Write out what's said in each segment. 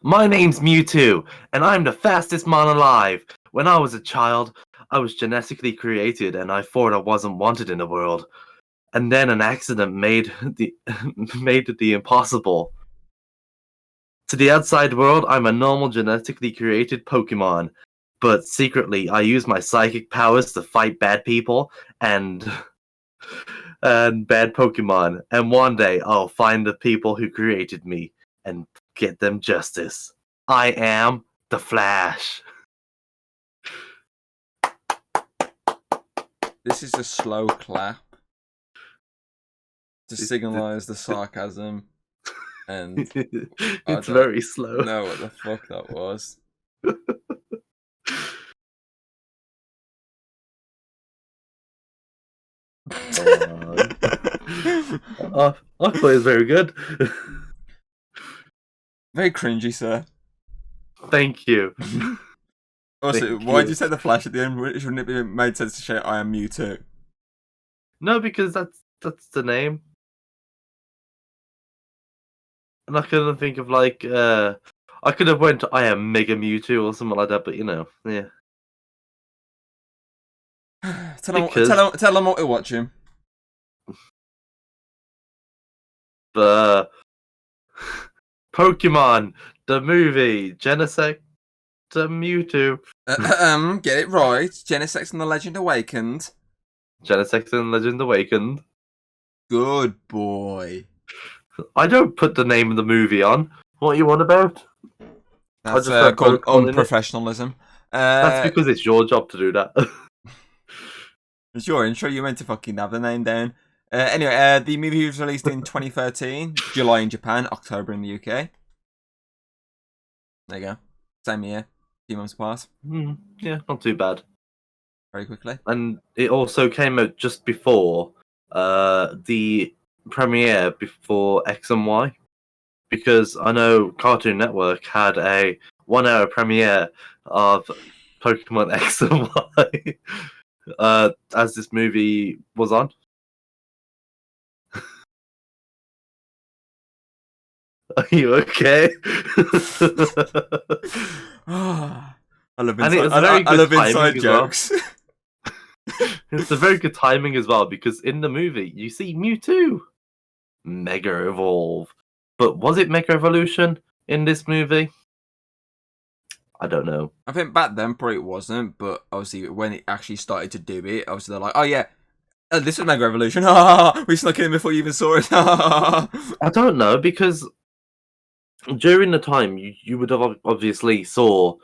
My name's Mewtwo, and I'm the fastest mon alive. When I was a child, I was genetically created, and I thought I wasn't wanted in the world. And then an accident made made the impossible. To the outside world, I'm a normal genetically created Pokémon, but secretly, I use my psychic powers to fight bad people and and bad Pokemon. And one day, I'll find the people who created me and get them justice. I am the Flash. This is a slow clap to signalise the sarcasm, and It's very slow. know what the fuck that was. I thought it was very good. Very cringy, sir. Thank you. Also, why did you say the Flash at the end? Shouldn't it be made sense to say I am Mewtwo? No, because that's the name. And I couldn't think of I could have went I am Mega Mewtwo or something like that, but yeah. Tell them what we're watching. Pokemon, the movie, Genesect, the Mewtwo. Get it right. Genesect and the Legend Awakened. Genesect and Legend Awakened. Good boy. I don't put the name of the movie on. What are you on about? That's called unprofessionalism. That's because it's your job to do that. It's your intro. You meant to fucking have the name down. Anyway, the movie was released in 2013, July in Japan, October in the UK. There you go. Same year. 2 months apart. Yeah, not too bad. Very quickly. And it also came out just before the premiere before X and Y. Because I know Cartoon Network had a 1 hour premiere of Pokemon X and Y as this movie was on. Are you okay? I love inside jokes. It's a very good timing as well, because in the movie you see Mewtwo Mega Evolve. But was it Mega Evolution in this movie? I don't know. I think back then probably it wasn't, but obviously when it actually started to do it, obviously they're like, oh yeah, this was Mega Evolution. We snuck in before you even saw it. I don't know, because during the time you would have obviously saw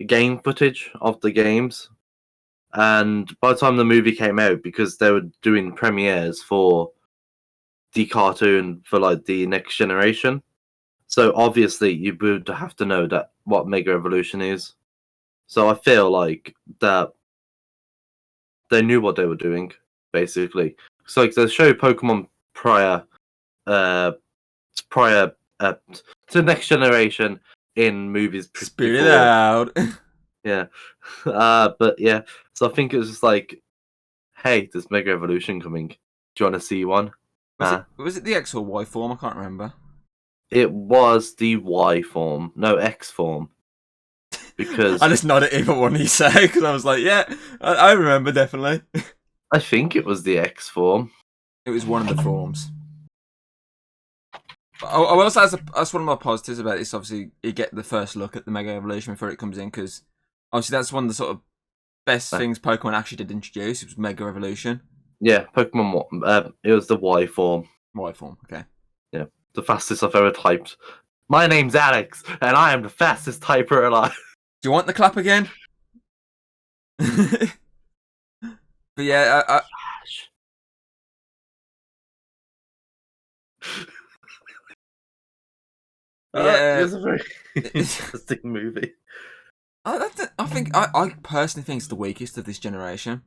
game footage of the games, and by the time the movie came out, because they were doing premieres for the cartoon for like the next generation, so obviously you would have to know that what Mega Evolution is. So I feel like that they knew what they were doing, basically. So like they showed Pokemon prior to the next generation in movies. Spit it out. Yeah. But yeah, so I think it was just like, hey, there's Mega Evolution coming. Do you want to see one? Was it the X or Y form? I can't remember. It was the Y form. No, X form. Because I just nodded either one you say, because I was like, yeah, I remember definitely. I think it was the X form. It was one of the forms. I will say that's one of my positives about this. Obviously, you get the first look at the Mega Evolution before it comes in, because obviously that's one of the sort of best things Pokemon actually did introduce. It was Mega Evolution. Yeah, Pokemon. It was the Y form. Y form, okay. Yeah, the fastest I've ever typed. My name's Alex, and I am the fastest typer alive. Do you want the clap again? But yeah, It was a very interesting movie. I personally think it's the weakest of this generation.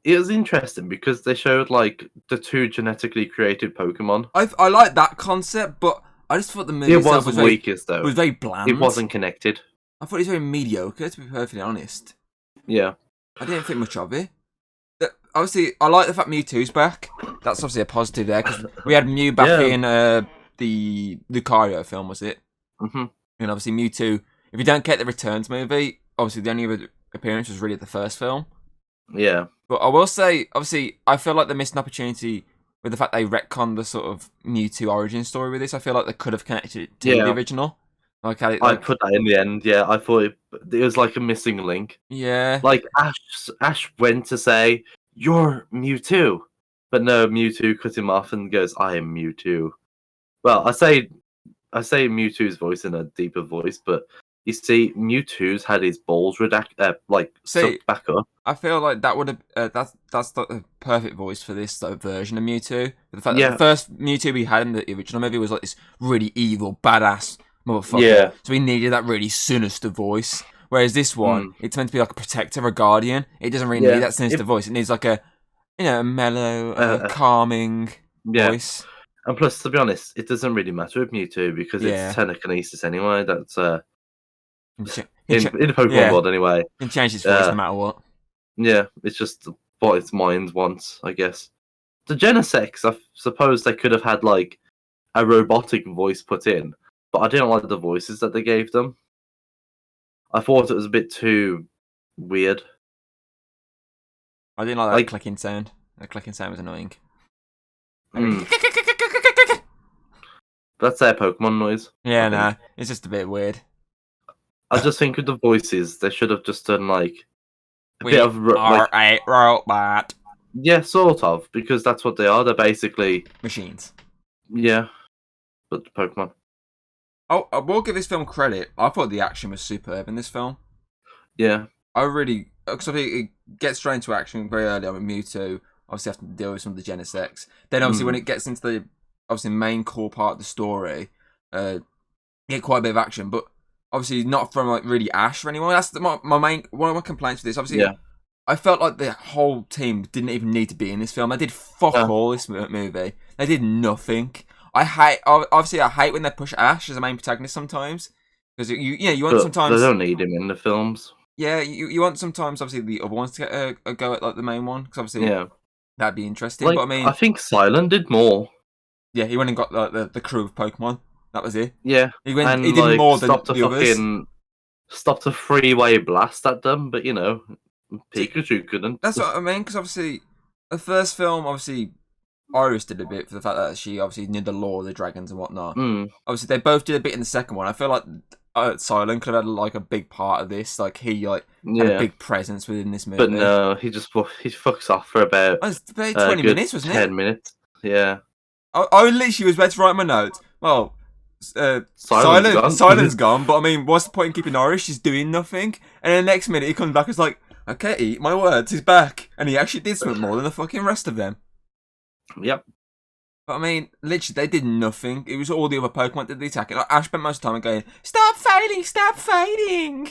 It was interesting because they showed like the 2 genetically created Pokemon. I like that concept, but I just thought the movie was the weakest though. It was very bland. It wasn't connected. I thought it was very mediocre, to be perfectly honest. Yeah. I didn't think much of it. Obviously, I like the fact Mewtwo's back. That's obviously a positive there, because we had Mew back in the Lucario film, was it? Mm-hmm. And obviously Mewtwo, if you don't get the Returns movie, obviously the only other appearance was really at the first film. Yeah. But I will say, obviously, I feel like they missed an opportunity with the fact they retconned the sort of Mewtwo origin story with this. I feel like they could have connected it to the original. Like, I put that in the end. Yeah, I thought it was like a missing link. Yeah. Like Ash went to say, "You're Mewtwo," but no, Mewtwo cut him off and goes, "I am Mewtwo." Well, I say Mewtwo's voice in a deeper voice, but you see, Mewtwo's had his balls sucked back up. I feel like that would have that's the perfect voice for this version of Mewtwo. The fact that the first Mewtwo we had in the original movie was like this really evil, badass motherfucker. Yeah. So we needed that really sinister voice. Whereas this one, it's meant to be like a protector, a guardian. It doesn't really need that sinister voice. It needs like a mellow, calming voice. And plus, to be honest, it doesn't really matter with Mewtwo because it's telekinesis anyway. That's in the Pokemon world anyway. It can change his voice no matter what. Yeah, it's just what its mind wants, I guess. The Genesect, I suppose they could have had like a robotic voice put in, but I didn't like the voices that they gave them. I thought it was a bit too weird. I didn't like that clicking sound. The clicking sound was annoying. That's their Pokemon noise. Yeah, nah, it's just a bit weird. I just think with the voices, they should have just done like a We bit of are a robot. Yeah, sort of, because that's what they are. They're basically machines. Yeah, but Pokemon. Oh, I will give this film credit. I thought the action was superb in this film. Yeah. Because it gets straight into action very early on with Mewtwo. Obviously, have to deal with some of the Genesects. Then, obviously, when it gets into the main core part of the story, you get quite a bit of action. But obviously, not from like really Ash or anyone. That's my main one of my complaints with this. Obviously, I felt like the whole team didn't even need to be in this film. They did fuck all this movie. They did nothing. I hate when they push Ash as a main protagonist sometimes, because you want sometimes they don't need him in the films. Yeah, you want sometimes obviously the other ones to get a go at like the main one, because obviously that'd be interesting. Like, but I mean, I think Silent did more. Yeah, he went and got the crew of Pokemon. That was it. Yeah, he did more than the others. Stopped a freeway blast at them, but Pikachu couldn't. That's what I mean, because obviously the first film, obviously Iris did a bit for the fact that she obviously knew the lore of the dragons and whatnot. Obviously, they both did a bit in the second one. I feel like Silent could have had like a big part of this. Like he had a big presence within this movie. But no, he fucks off for about 20 minutes, wasn't it? 10 minutes. Yeah. I literally was about to write my notes. Well, Silent's gone. But I mean, what's the point in keeping Iris? She's doing nothing. And then the next minute he comes back. It's like, okay, eat my words. He's back, and he actually did something more than the fucking rest of them. Yep. But I mean, literally, they did nothing. It was all the other Pokemon that did the attacking. Like, Ash spent most of the time going, "Stop fighting! Stop fighting!"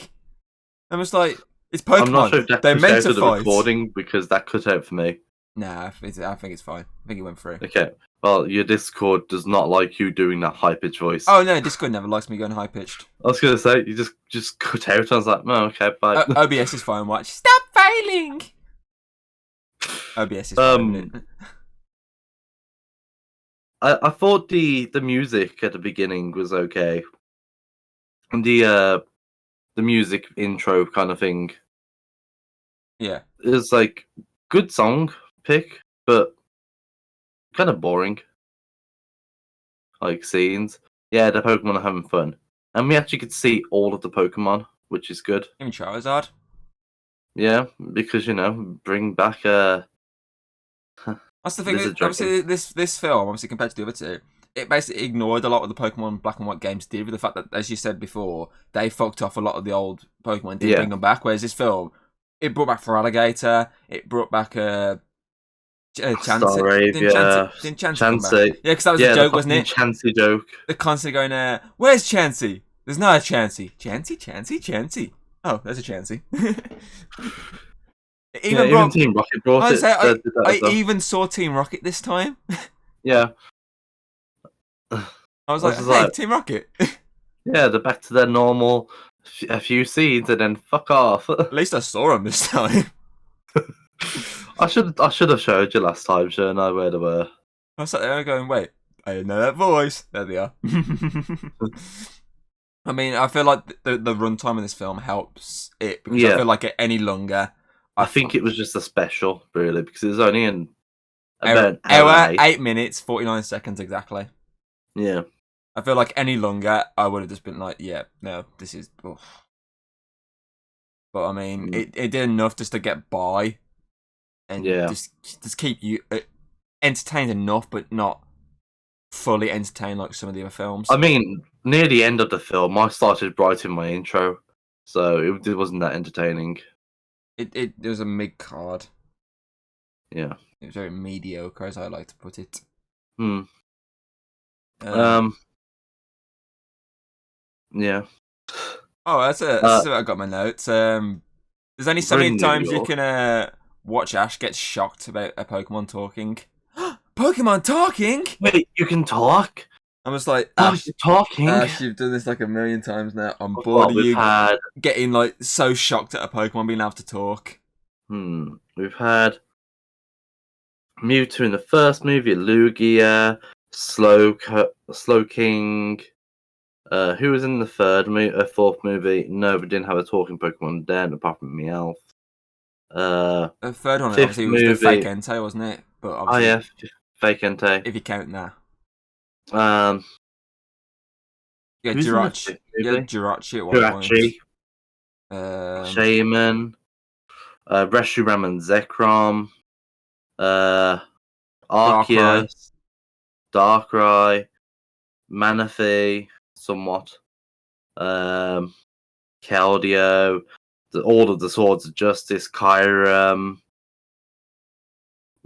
I was like, "It's Pokemon. I'm not sure if that they're meant to the fight." Recording because that cut out for me. Nah, I think it's fine. I think it went through. Okay. Well, your Discord does not like you doing that high pitched voice. Oh no, Discord never likes me going high pitched. I was gonna say you just cut out. I was like, no, okay, bye. OBS is fine. Watch. Stop failing. OBS is fine. I thought the music at the beginning was okay. And the music intro kind of thing. Yeah. It was like good song pick, but kind of boring. Like scenes. Yeah, the Pokemon are having fun. And we actually could see all of the Pokemon, which is good. Even Charizard. Yeah, because bring back That's the thing. Obviously, this film, obviously compared to the other two, it basically ignored a lot of the Pokemon Black and White games did, with the fact that, as you said before, they fucked off a lot of the old Pokemon, didn't bring them back. Whereas this film, it brought back Feraligatr, it brought back Chansey. Didn't Chansey come back? Yeah, because that was a joke, wasn't it? Chansey joke. They're constantly going, "Where's Chansey? There's not a Chansey. Chansey. Oh, there's a Chansey." Even Team Rocket brought it. I even saw Team Rocket this time. Yeah. I was like, hey, Team Rocket. Yeah, they're back to their normal, a few seeds and then fuck off. At least I saw them this time. I should have showed you last time, shouldn't I, where they were. I was sat there going, wait, I know that voice. There they are. I mean, I feel like the runtime of this film helps it because I Yeah. feel like any longer, I think it was just a special, really, because it was only in hour, about an hour and 8 minutes, 49 seconds exactly. Yeah. I feel like any longer, I would have just been like, yeah, no, this is. Ugh. But I mean, it did enough just to get by, and just keep you entertained enough, but not fully entertained like some of the other films. I mean, near the end of the film, I started writing my intro, so it wasn't that entertaining. It was a mid card. Yeah. It was very mediocre, as I like to put it. Yeah. Oh, that's it. I got my notes. There's only so many times you can watch Ash get shocked about a Pokemon talking. Pokemon talking? Wait, you can talk? I was like, Ash, you're talking? Ash, you've done this like a million times now. I'm bored of you getting like so shocked at a Pokemon being able to talk. We've had Mewtwo in the first movie, Lugia, Slowking. Who was in the fourth movie? No, but didn't have a talking Pokemon then, apart from Meowth. The third one, obviously, was the fake Entei, wasn't it? But obviously, fake Entei. If you count that. Yeah, Jirachi. Yeah, Jirachi at one point. Shaman. Reshiram and Zekrom. Arceus. Darkrai. Manaphy, somewhat. Keldeo. All of the Swords of Justice. Kyurem.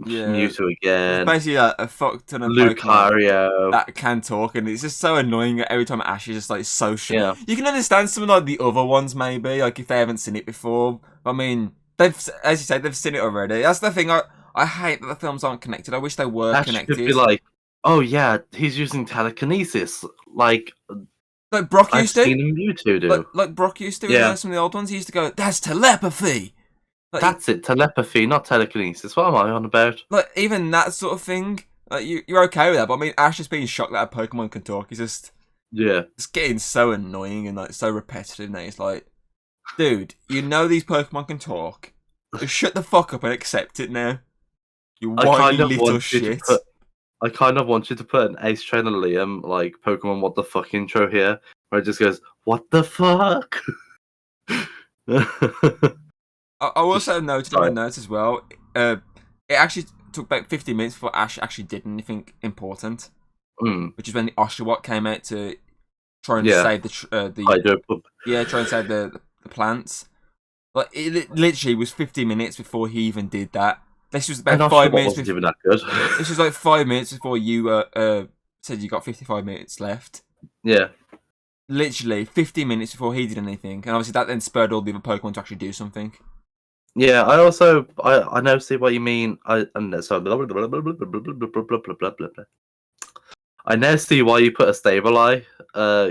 Yeah. Mewtwo again. It's basically a fuck ton of Lucario that can talk, and it's just so annoying every time Ash is just like so short. Yeah. You can understand some of like the other ones maybe, like if they haven't seen it before. I mean, they've, as you said, they've seen it already. That's the thing. I hate that the films aren't connected. I wish they were connected. Could be like, oh yeah, he's using telekinesis, like Brock used to. I've seen Mewtwo do. Like Brock used to in some of the old ones. He used to go, "That's telepathy." Like, that's it, telepathy, not telekinesis. What am I on about? Like even that sort of thing. Like you're okay with that, but I mean, Ash just being shocked that a Pokemon can talk is just it's getting so annoying and like so repetitive now. It's like, dude, you know these Pokemon can talk. Just shut the fuck up and accept it now. You whiny little shit. I kind of want you to put an Ace Trainer Liam like Pokemon What the Fuck intro here, where it just goes, "What the fuck." I also noted in my notes as well. It actually took about 50 minutes before Ash actually did anything important, which is when the Oshawott came out to try and save try and save the plants. Like it literally was 50 minutes before he even did that. This was about 5 minutes. Wasn't even that good. This was like 5 minutes before you said you got 55 minutes left. Yeah. Literally 50 minutes before he did anything, and obviously that then spurred all the other Pokemon to actually do something. Yeah, I now see what you mean. I now see why you put a Stabile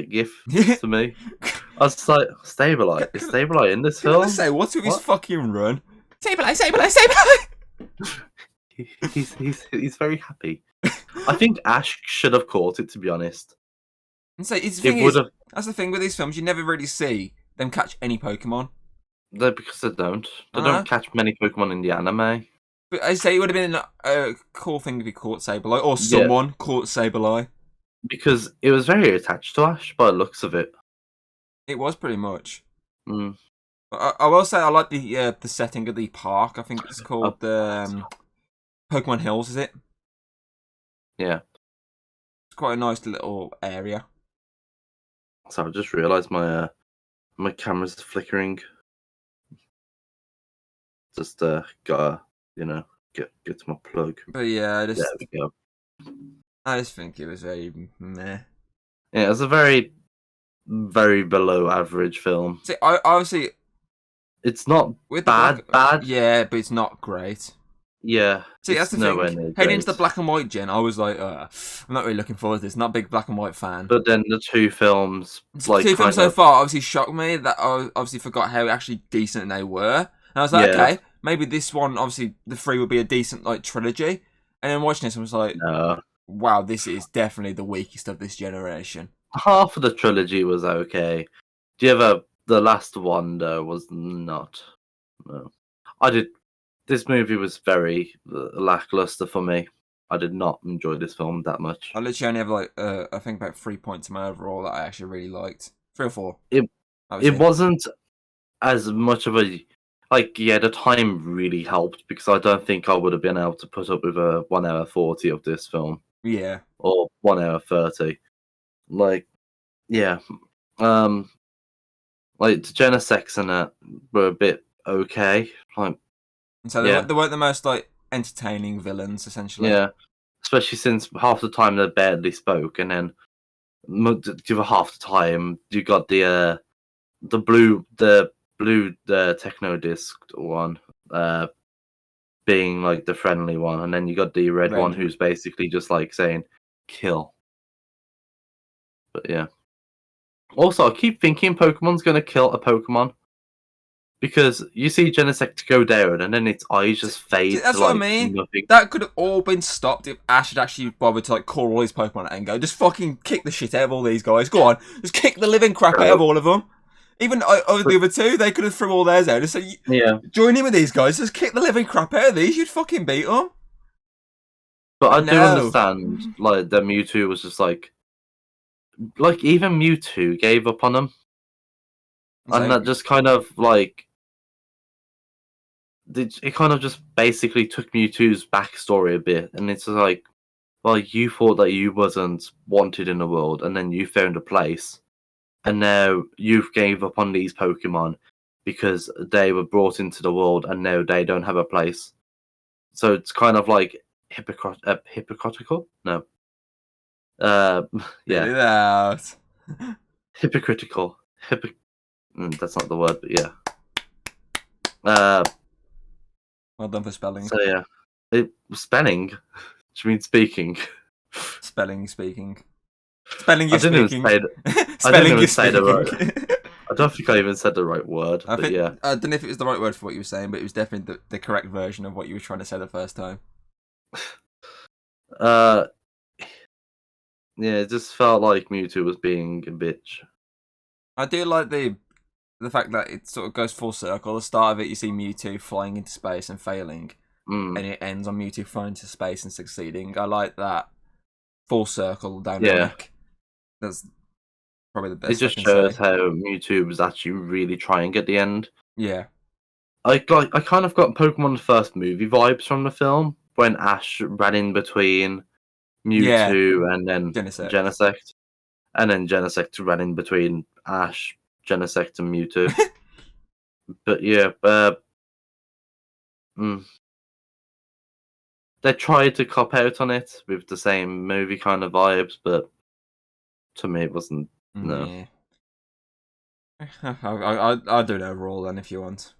gif to me. I was like, Stabile? Is Stabile in this film? I say, what's with his fucking run? Stabile! He's very happy. I think Ash should have caught it, to be honest. And so that's the thing with these films. You never really see them catch any Pokemon. No, because they don't. They don't catch many Pokemon in the anime. But I say it would have been a cool thing if he caught Sableye, or someone caught Sableye. Because it was very attached to Ash by the looks of it. It was pretty much. I will say I like the setting of the park. I think it's called the Pokemon Hills, is it? Yeah. It's quite a nice little area. So I just realised my camera's flickering. Just gotta get to my plug. But yeah, there we go. I just think it was very meh. Yeah, it's a very, very below average film. See, I obviously it's not bad. Yeah, but it's not great. Yeah. See, that's the thing. Heading into the black and white gen, I was like, I'm not really looking forward to this. Not a big black and white fan. But then the two films, so far, obviously shocked me. That I obviously forgot how actually decent they were. And I was like, okay, maybe this one, obviously, the 3 would be a decent like trilogy. And then watching this, I was like, wow, this is definitely the weakest of this generation. half of the trilogy was okay. The last one though was not. No, I did. This movie was very lackluster for me. I did not enjoy this film that much. I literally only have like I think about 3 points in my overall that I actually really liked. 3 or 4. It Obviously. wasn't as much of a yeah. The time really helped because I don't think I would have been able to put up with a 1 hour 40 of this film Yeah. or 1 hour 30. Like yeah, um, like the Genesects and that were a bit okay. Like So yeah, they weren't the most like entertaining villains, essentially. yeah. Especially since half the time they barely spoke, and then the other half the time you got the blue techno disc one being like the friendly one, and then you got the red one Red. who's basically just like saying kill. But yeah. Also, I keep thinking Pokemon's gonna kill a Pokemon because you see Genesect go down, and then its eyes just fade That's to what I like mean. nothing. That could have all been stopped if Ash had actually bothered to like call all his Pokemon out and go, just fucking kick the shit out of all these guys. Go on, just kick the living crap out of all of them. Even over the other two, they could have threw all theirs out. Just say, Yeah, join in with these guys. Just kick the living crap out of these. You'd fucking beat them. but I do No. understand like that Mewtwo was just like even Mewtwo gave up on him, and that just kind of like it kind of just basically took Mewtwo's backstory a bit, and it's like, well, you thought that you wasn't wanted in the world, and then you found a place, and now you've gave up on these Pokemon because they were brought into the world, and now they don't have a place. So it's kind of like hypocritical. No, Get yeah, it out. hypocritical. That's not the word, but yeah. Well done for spelling. So yeah, spelling. Do you mean speaking? Spelling speaking. Spelling I you didn't speaking. even say I Spelling didn't you even say the speaking. right. I don't think I even said the right word. I But think yeah, I don't know if it was the right word for what you were saying, but it was definitely the correct version of what you were trying to say the first time. uh, yeah, it just felt like Mewtwo was being a bitch. I do like the fact that it sort of goes full circle. The start of it, you see Mewtwo flying into space and failing, Mm, and it ends on Mewtwo flying into space and succeeding. I like that full circle yeah, dynamic. That's probably the it best I just can shows say. how Mewtwo was actually really trying at the end. Yeah, I kind of got Pokemon the first movie vibes from the film when Ash ran in between yeah, Mewtwo and then Genesect. Genesect, and then Genesect ran in between Ash, Genesect, and Mewtwo. But yeah, mm, they tried to cop out on it with the same movie kind of vibes, but to me it wasn't. No, Yeah. I'll do it overall then if you want.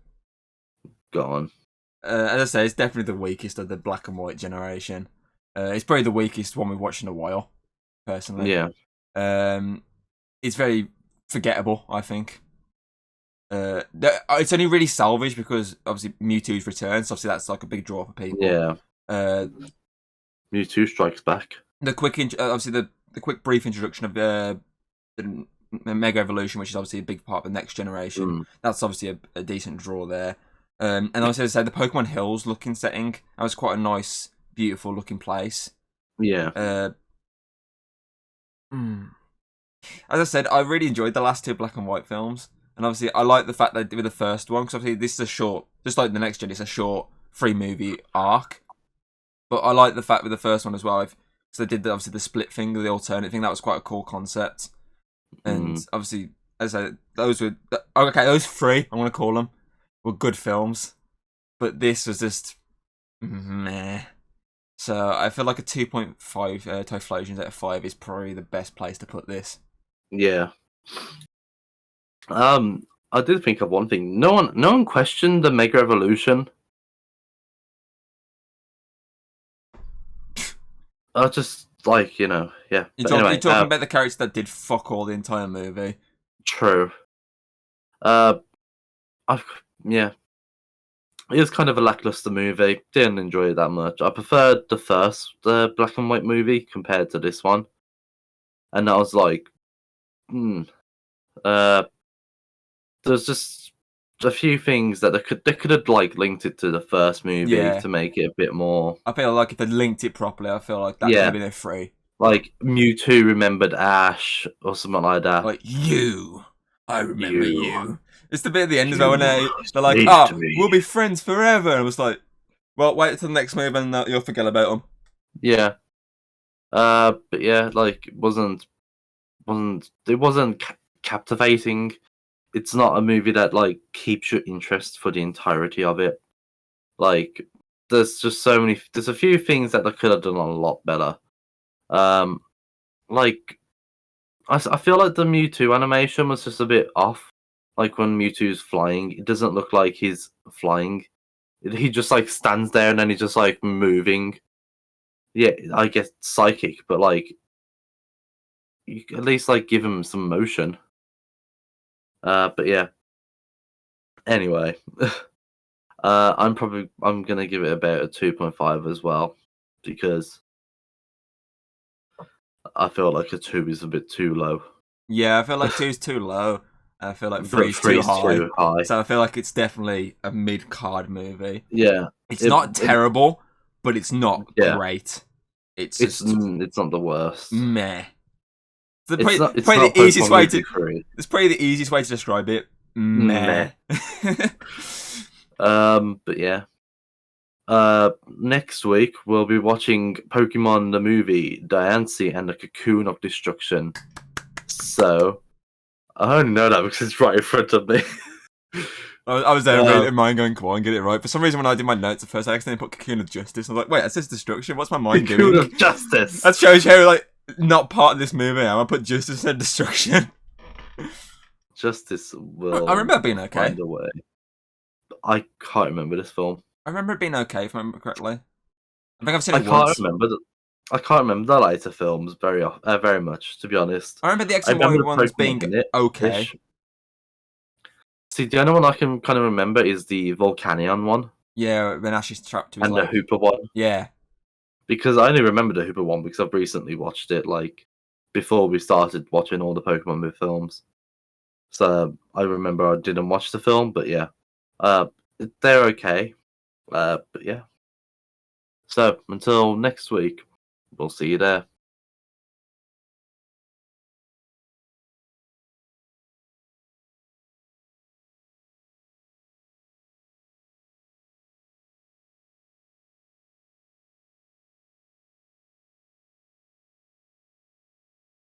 go on. As I say, it's definitely the weakest of the black and white generation. It's probably the weakest one we've watched in a while, personally. Yeah, It's very forgettable, I think. It's only really salvaged because obviously Mewtwo's returns. Obviously, that's like a big draw for people. yeah. Uh, Mewtwo strikes back. the quick, obviously the quick brief introduction of the Mega Evolution, which is obviously a big part of the next generation. Mm, That's obviously a decent draw there. And also, as I said, the Pokemon Hills looking setting, that was quite a nice, beautiful looking place. yeah, As I said, I really enjoyed the last two black and white films. And obviously, I like the fact that with the first one, because obviously this is a short, just like the next gen, it's a short 3-movie arc. But I like the fact with the first one as well, because they did obviously the split thing, the alternate thing, that was quite a cool concept. And obviously, as I said, those were, okay, those three, I'm going to call them, were good films. But this was just, meh. So I feel like a 2.5 Typhlosions out of 5 is probably the best place to put this. yeah. I did think of one thing. No one questioned the Mega Evolution. I just like yeah. You're, But anyway, you're talking about the characters that did fuck all the entire movie. true. Yeah. It was kind of a lackluster movie. Didn't enjoy it that much. I preferred the first black and white movie compared to this one, and that was like Hmm. Uh, there's just a few things that they could have like linked it to the first movie Yeah. to make it a bit more. I feel like if they linked it properly, I feel like that could Yeah, have been a free. like Mewtwo remembered Ash or something like that. Like, you. I remember You, you. It's the bit at the end as well when you they're like, saved me. we'll be friends forever. And I was like, well, wait till the next movie and you'll forget about them. Yeah. But yeah, like it wasn't captivating. It's not a movie that like keeps your interest for the entirety of it. Like there's just so many. There's a few things that they could have done a lot better. Um, like I feel like the Mewtwo animation was just a bit off. Like when Mewtwo's flying, it doesn't look like he's flying. He just like stands there and then he's just like moving. Yeah, I guess psychic, but like you at least like give him some motion. But yeah. Anyway, I'm gonna give it about a 2.5 as well because I feel like a 2 is a bit too low. Yeah, I feel like 2's too low. I feel like But 3's too 3's high. too high. So I feel like it's definitely a mid-card movie. Yeah, It's not terrible, but it's not Yeah. great. It's it's just it's not the worst. meh. It's Probably, not. It's probably not the easiest Pokemon way Movie to. 3. It's probably the easiest way to describe it. Meh. But yeah. Next week we'll be watching Pokemon the movie, Diancie and the Cocoon of Destruction. So I only know that because it's right in front of me. I was there in mind going, come on, get it right. For some reason, when I did my notes at first, I accidentally put Cocoon of Justice. I was like, wait, it says Destruction. What's my mind Cocoon doing? of Justice. That shows how like not part of this movie. I put Justice and Destruction. Justice will. I remember it being okay. Find a way. I can't remember this film. I remember it being okay, if I remember correctly. I think I've seen it I once. can't remember the later films very much, to be honest. I remember the X and Y ones being okay. See, the only one I can kind of remember is the Volcanion one. Yeah, when Ash is trapped to his and the Hooper one. Yeah. Because I only remember the Hooper one because I've recently watched it, like, before we started watching all the Pokemon movie films. So I remember I didn't watch the film, but yeah. They're okay. But yeah. So until next week, we'll see you there.